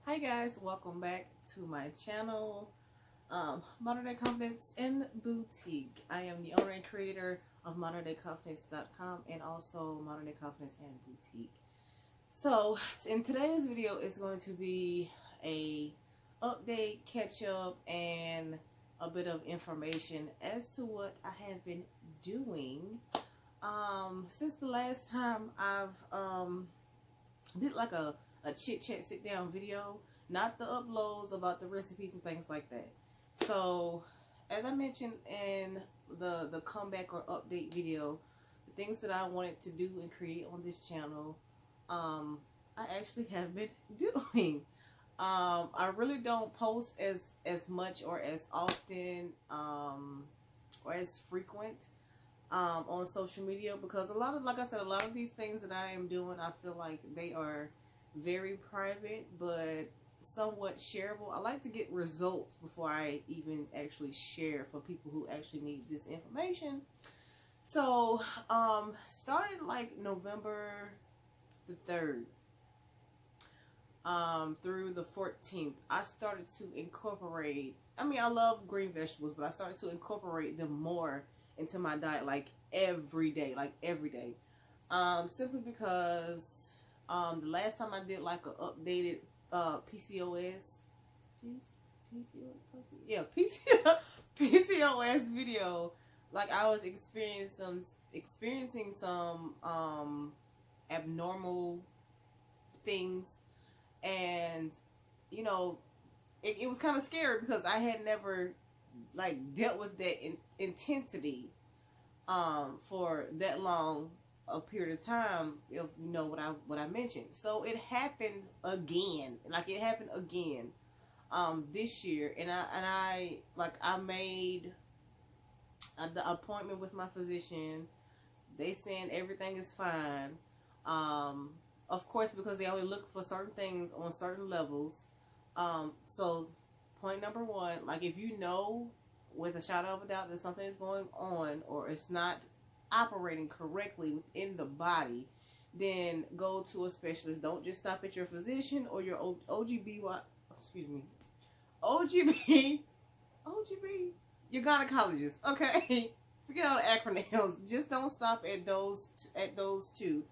Hi guys, welcome back to my channel, Modern Day Confidence and Boutique. I am the owner and creator of moderndayconfidence.com and also Modern Day Confidence and Boutique. So in today's video is going to be a update, catch up, and a bit of information as to what I have been doing since the last time I've did like a chit chat sit down video, not the uploads about the recipes and things like that. So as I mentioned in the comeback or update video, the things that I wanted to do and create on this channel, I actually have been doing. I really don't post as much or as often or as frequent on social media, because like I said, a lot of these things that I am doing, I feel like they are very private but somewhat shareable. I like to get results before I even actually share for people who actually need this information. So started like November the 3rd through the 14th, I started to incorporate, I love green vegetables, but I started to incorporate them more into my diet, like every day, simply because the last time I did like an updated PCOS PCOS video, like I was experiencing some abnormal things, and it was kind of scary because I had never like dealt with that intensity for that long a period of time, if you know what I mentioned. So it happened again, this year, and I made the appointment with my physician. They saying everything is fine. Of course, because they only look for certain things on certain levels. So point number one, like if you know with a shadow of a doubt that something is going on or it's not operating correctly within the body, then go to a specialist. Don't just stop at your physician or your OGB, your gynecologist. Okay, forget all the acronyms. Just don't stop at those two.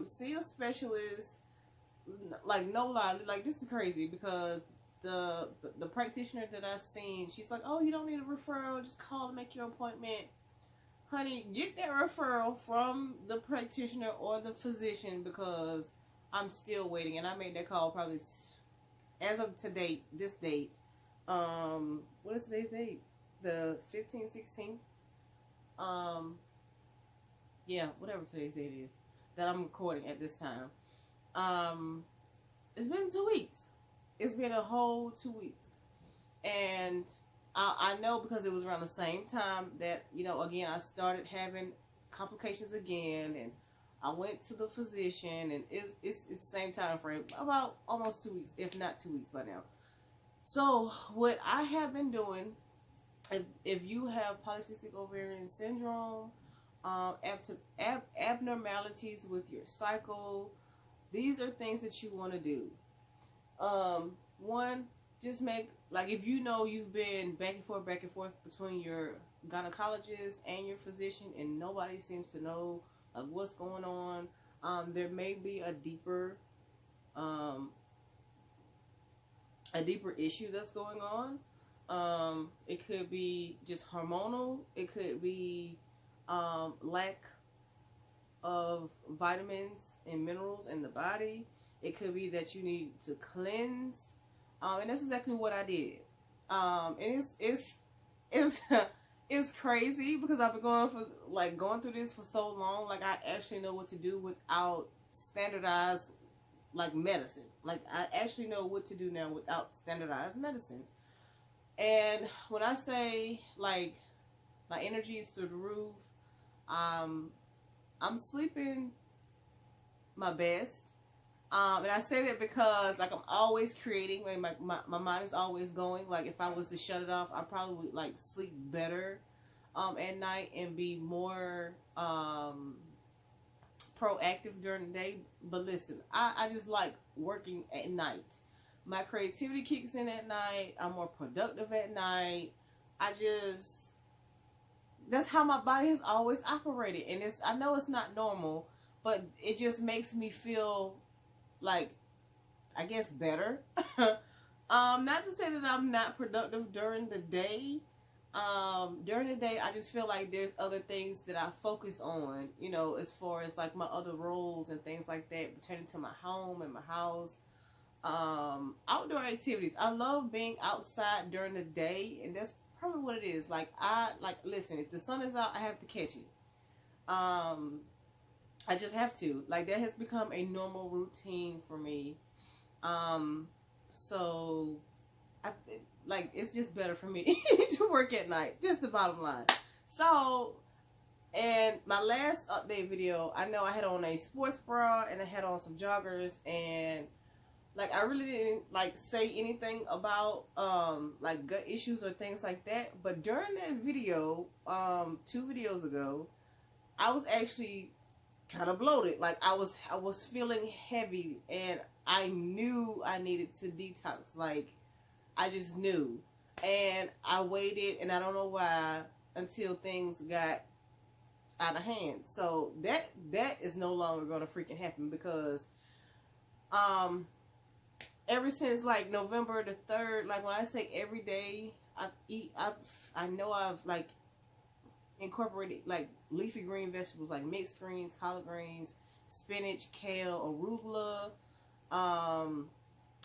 See a specialist. Like, no lie, like this is crazy, because the practitioner that I seen, she's like, oh, you don't need a referral, just call and make your appointment. Honey, get that referral from the practitioner or the physician, because I'm still waiting, and I made that call probably as of today, this date. What is today's date? The 15th, 16th. Yeah, whatever today's date is that I'm recording at this time. It's been 2 weeks. It's been a whole 2 weeks, and I know because it was around the same time that, again, I started having complications again, and I went to the physician, and it's the same time frame, about almost 2 weeks, if not 2 weeks by now. So what I have been doing, if you have polycystic ovarian syndrome, abnormalities with your cycle, these are things that you want to do. One, just make, like, if you know you've been back and forth between your gynecologist and your physician and nobody seems to know like what's going on, there may be a deeper issue that's going on. It could be just hormonal. It could be lack of vitamins and minerals in the body. It could be that you need to cleanse, and that's exactly what I did. And it's crazy because I've been going through this for so long. Like, I actually know what to do without standardized like medicine. Like, I actually know what to do now without standardized medicine. And when I say like my energy is through the roof, I'm sleeping my best. And I say that because, like, I'm always creating. Like, my mind is always going. Like, if I was to shut it off, I probably would, like, sleep better at night and be more proactive during the day. But listen, I just like working at night. My creativity kicks in at night. I'm more productive at night. That's how my body has always operated. And I know it's not normal, but it just makes me feel like, I guess, better. Not to say that I'm not productive during the day. During the day, I just feel like there's other things that I focus on, you know, as far as like my other roles and things like that pertaining to my home and my house. Outdoor activities. I love being outside during the day, and that's probably what it is. Like, listen, if the sun is out, I have to catch it. I just have to. Like, that has become a normal routine for me. So it's just better for me to work at night. Just the bottom line. So, and my last update video, I know I had on a sports bra and I had on some joggers, and like, I really didn't like say anything about like gut issues or things like that. But during that video, 2 videos ago, I was actually kind of bloated. Like, I was feeling heavy, and I knew I needed to detox. Like, I just knew. And I waited, and I don't know why, until things got out of hand. So that is no longer going to freaking happen, because ever since like November the 3rd, like when I say every day I know I've like incorporated like leafy green vegetables, like mixed greens, collard greens, spinach, kale, arugula,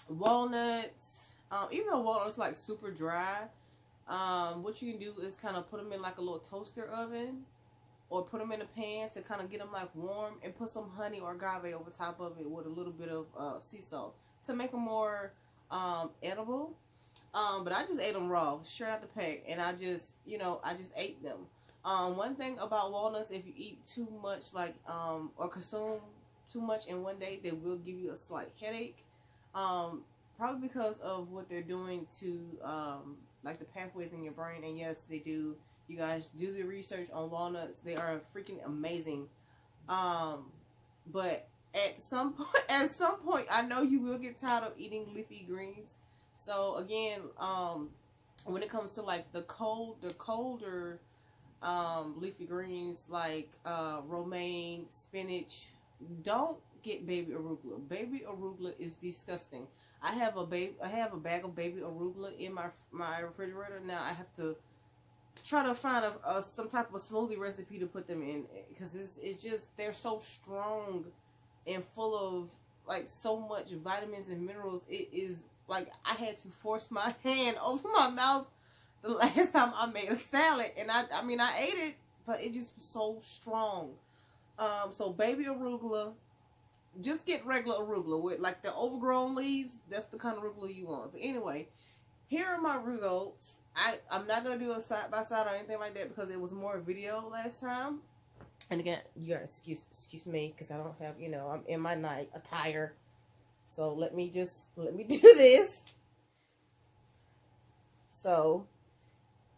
walnuts. Even though walnuts like super dry, what you can do is kind of put them in like a little toaster oven, or put them in a pan to kind of get them like warm, and put some honey or agave over top of it with a little bit of sea salt to make them more edible. But I just ate them raw, straight out the pack, and I just ate them. One thing about walnuts, if you eat too much, like or consume too much in one day, they will give you a slight headache. Probably because of what they're doing to like the pathways in your brain. And yes, they do. You guys do the research on walnuts. They are freaking amazing. But at some point, I know you will get tired of eating leafy greens. So again, when it comes to like the colder leafy greens like romaine, spinach, don't get baby arugula. Baby arugula is disgusting. I have a bag of baby arugula in my refrigerator now. I have to try to find some type of smoothie recipe to put them in, because it's just, they're so strong and full of like so much vitamins and minerals. It is like, I had to force my hand over my mouth the last time I made a salad, and I mean I ate it, but it just was so strong. So baby arugula, just get regular arugula with like the overgrown leaves. That's the kind of arugula you want. But anyway, here are my results. I'm not going to do a side-by-side or anything like that, because it was more video last time. And again, you guys, excuse me, because I don't have, I'm in my night attire. So let me do this. So,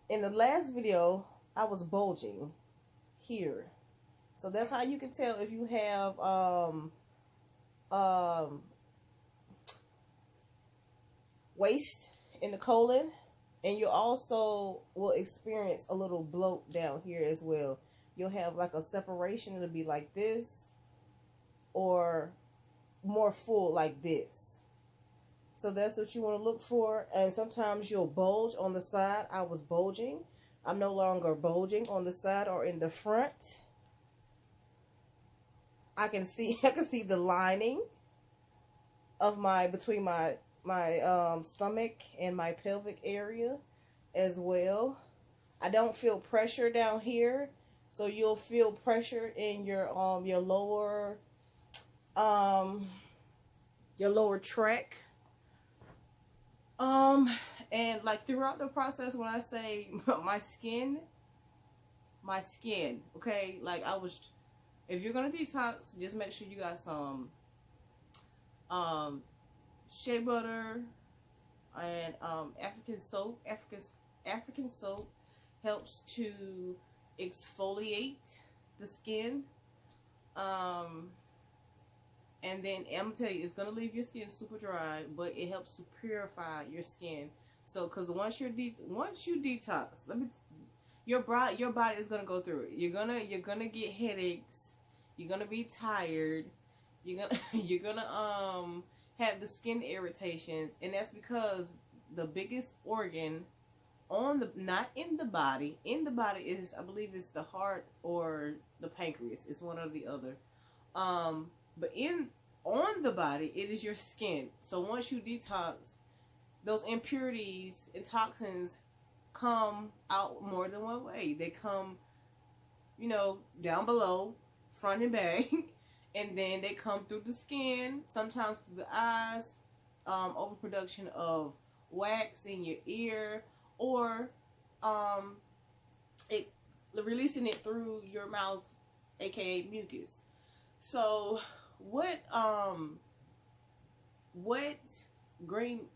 in the last video, I was bulging here. So that's how you can tell if you have, waste in the colon. And you also will experience a little bloat down here as well. You'll have like a separation. It'll be like this, or more full like this. So that's what you want to look for. And sometimes you'll bulge on the side. I was bulging. I'm no longer bulging on the side or in the front. I can see the lining of between my stomach and my pelvic area as well. I don't feel pressure down here, so you'll feel pressure in your lower tract. And like throughout the process, when I say my skin, okay, like if you're gonna detox, just make sure you got some shea butter and African soap. African soap helps to exfoliate the skin, And then I'm gonna tell you, it's gonna leave your skin super dry, but it helps to purify your skin. So, because once you detox, your body is gonna go through it. You're gonna get headaches. You're gonna be tired. You're gonna you're gonna have the skin irritations, and that's because the biggest organ on the not in the body is, I believe, it's the heart or the pancreas. It's one or the other. But on the body, it is your skin. So once you detox, those impurities and toxins come out more than one way. They come, down below, front and back, and then they come through the skin, sometimes through the eyes, overproduction of wax in your ear, or releasing it through your mouth, aka mucus. So what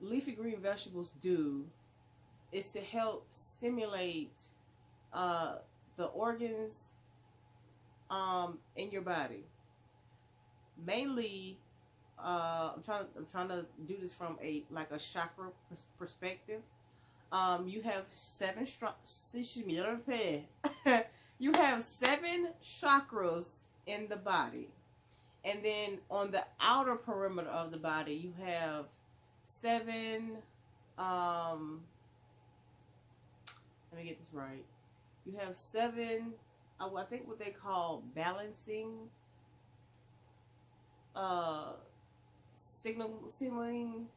leafy green vegetables do is to help stimulate the organs in your body. Mainly, I'm trying to do this from a chakra perspective. You have you have 7 chakras in the body. And then on the outer perimeter of the body, you have 7, let me get this right. You have 7, I think what they call balancing, signaling,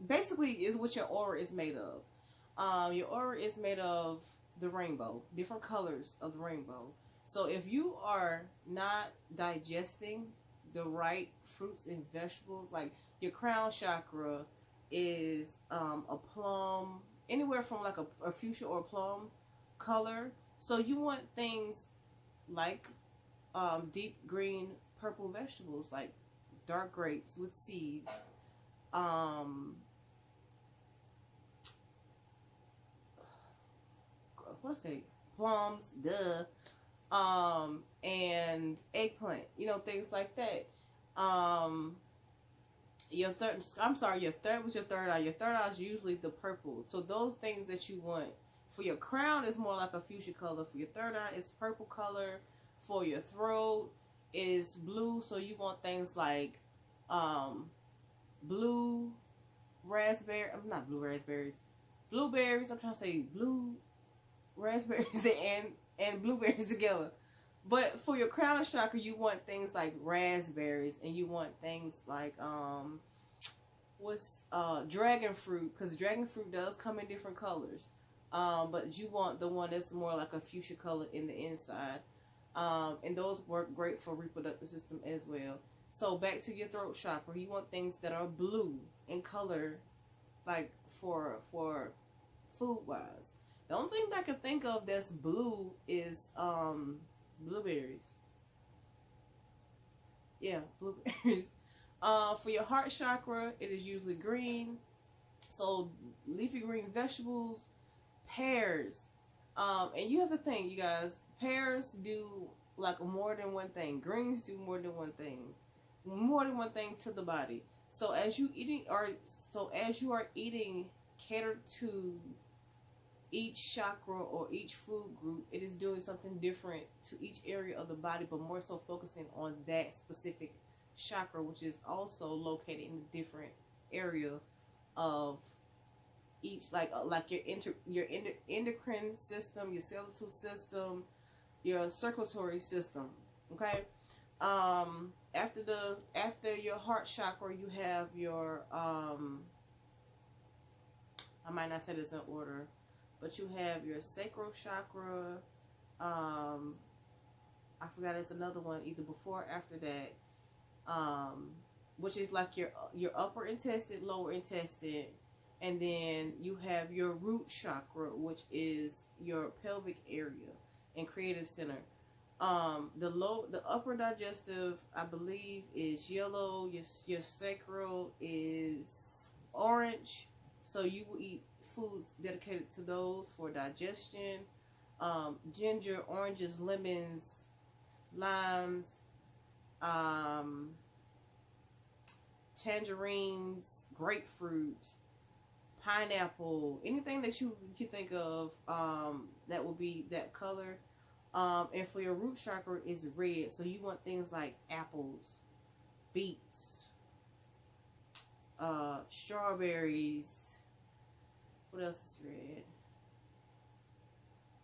basically is what your aura is made of. Your aura is made of the rainbow, different colors of the rainbow. So if you are not digesting the right fruits and vegetables, like your crown chakra is a plum, anywhere from like a fuchsia or a plum color. So you want things like deep green, purple vegetables, like dark grapes with seeds, what I say, plums, and eggplant, things like that. Your third was your third eye. Your third eye is usually the purple. So those things that you want. For your crown is more like a fuchsia color. For your third eye, it's purple color. For your throat is blue. So you want things like blue raspberry. Not blue raspberries. Blueberries. I'm trying to say blue raspberries and blueberries together. But for your crown chakra, you want things like raspberries, and you want things like dragon fruit, because dragon fruit does come in different colors. But you want the one that's more like a fuchsia color in the inside. And those work great for reproductive system as well. So back to your throat chakra, you want things that are blue in color, like for food wise. The only thing that I can think of that's blue is blueberries. Yeah, blueberries. For your heart chakra, it is usually green. So leafy green vegetables, pears. And you have to think, you guys, pears do like more than one thing. Greens do more than one thing. More than one thing to the body. So as you are eating catered to each chakra or each food group, it is doing something different to each area of the body, but more so focusing on that specific chakra, which is also located in a different area of each, like your endocrine system, your skeletal system, your circulatory system. Okay. After your heart chakra, you have your I might not say this in order, but you have your sacral chakra. I forgot, it's another one either before or after that, which is like your upper intestine, lower intestine, and then you have your root chakra, which is your pelvic area and creative center. The upper digestive, I believe, is yellow. Your sacral is orange. So you will eat foods dedicated to those for digestion. Ginger, oranges, lemons, limes, tangerines, grapefruit, pineapple, anything that you can think of that will be that color. And for your root chakra is red, so you want things like apples, beets, strawberries. What else is red?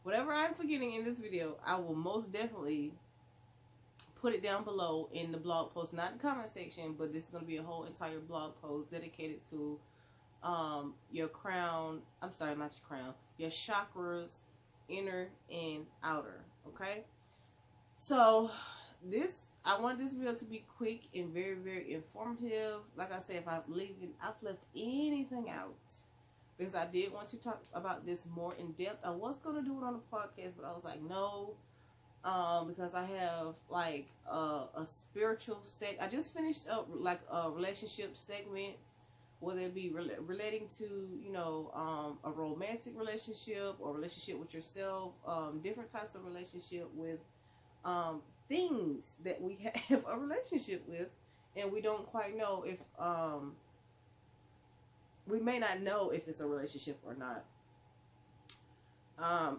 Whatever I'm forgetting in this video, I will most definitely put it down below in the blog post, not the comment section, but this is going to be a whole entire blog post dedicated to your crown. I'm sorry, not your crown. Your chakras, inner and outer. Okay. So I want this video to be quick and very, very informative. Like I said, if I've left anything out, because I did want to talk about this more in depth. I was going to do it on the podcast, but I was like, no, because I have like a spiritual I just finished up like a relationship segment, whether it be relating to, you know, a romantic relationship or relationship with yourself, different types of relationship with things that we have a relationship with, and we don't quite know if we may not know if it's a relationship or not.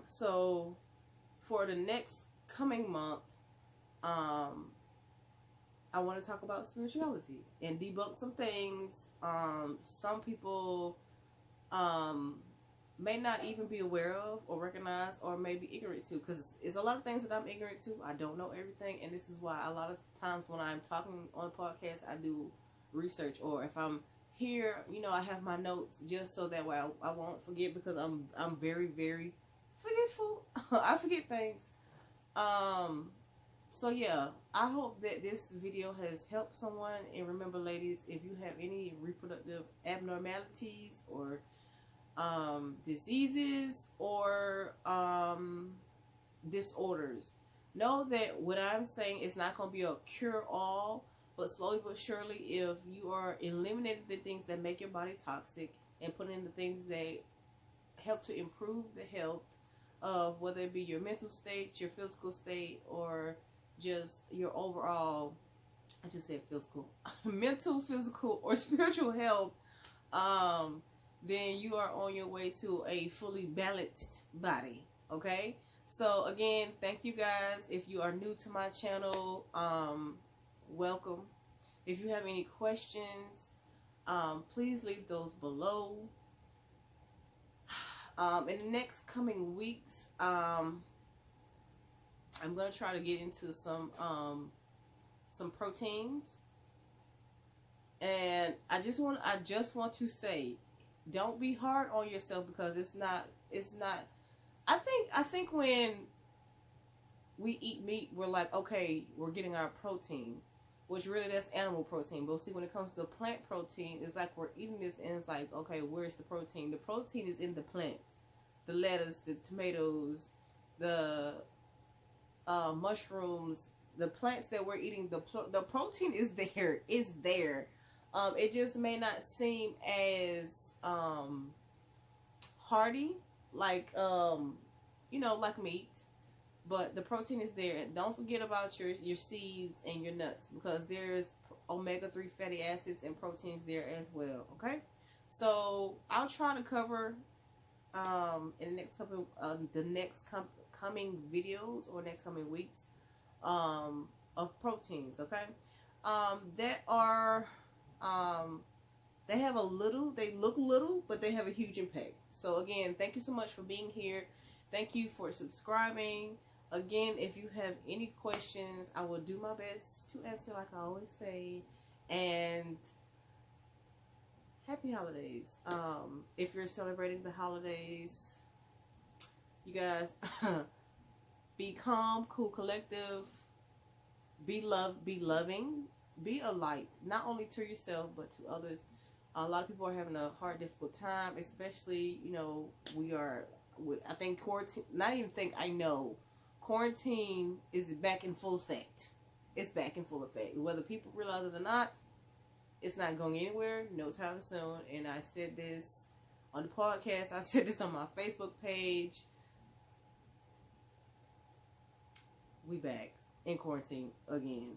So for the next coming month, I want to talk about spirituality and debunk some things some people may not even be aware of or recognize or may be ignorant to, because it's a lot of things that I'm ignorant to. I don't know everything, and this is why a lot of times when I'm talking on a podcast, I do research, or if I'm here, you know, I have my notes just so that way I won't forget, because I'm very, very forgetful. I forget things. So yeah, I hope that this video has helped someone. And remember, ladies, if you have any reproductive abnormalities or diseases or disorders, know that what I'm saying is not going to be a cure-all, but slowly but surely, if you are eliminating the things that make your body toxic and putting in the things that help to improve the health of whether it be your mental state, your physical state, or just your overall, I just said physical, mental, physical, or spiritual health, then you are on your way to a fully balanced body. Okay? So again, thank you guys. If you are new to my channel, welcome. If you have any questions, please leave those below. In the next coming weeks, I'm going to try to get into some proteins. And I just want to say, don't be hard on yourself, because it's not I think when we eat meat, we're like, okay, we're getting our protein, which really that's animal protein. But see, when it comes to plant protein, it's like we're eating this and it's like, okay, where's the protein? The protein is in the plant. The lettuce, the tomatoes, the mushrooms, the plants that we're eating, the protein is there. It's there. It just may not seem as hearty like you know, like meat, but the protein is there. And don't forget about your seeds and your nuts, because there's omega-3 fatty acids and proteins there as well. Okay, so I'll try to cover in the next couple coming videos or next coming weeks of proteins. Okay, that are they have a little, they look little, but they have a huge impact. So again, thank you so much for being here. Thank you for subscribing. Again, if you have any questions, I will do my best to answer, like I always say. And happy holidays. If you're celebrating the holidays, you guys, be calm, cool, collective, be loving, be a light, not only to yourself, but to others. A lot of people are having a hard, difficult time, especially, you know, I think quarantine, not even think, I know, quarantine is back in full effect. It's back in full effect. Whether people realize it or not, it's not going anywhere, no time soon. And I said this on the podcast, I said this on my Facebook page. We back in quarantine again.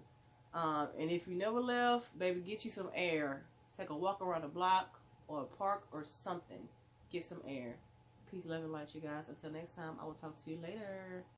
And if you never left, baby, get you some air. take a walk around the block or a park or something. Get some air. Peace, love, and light, you guys. Until next time, I will talk to you later.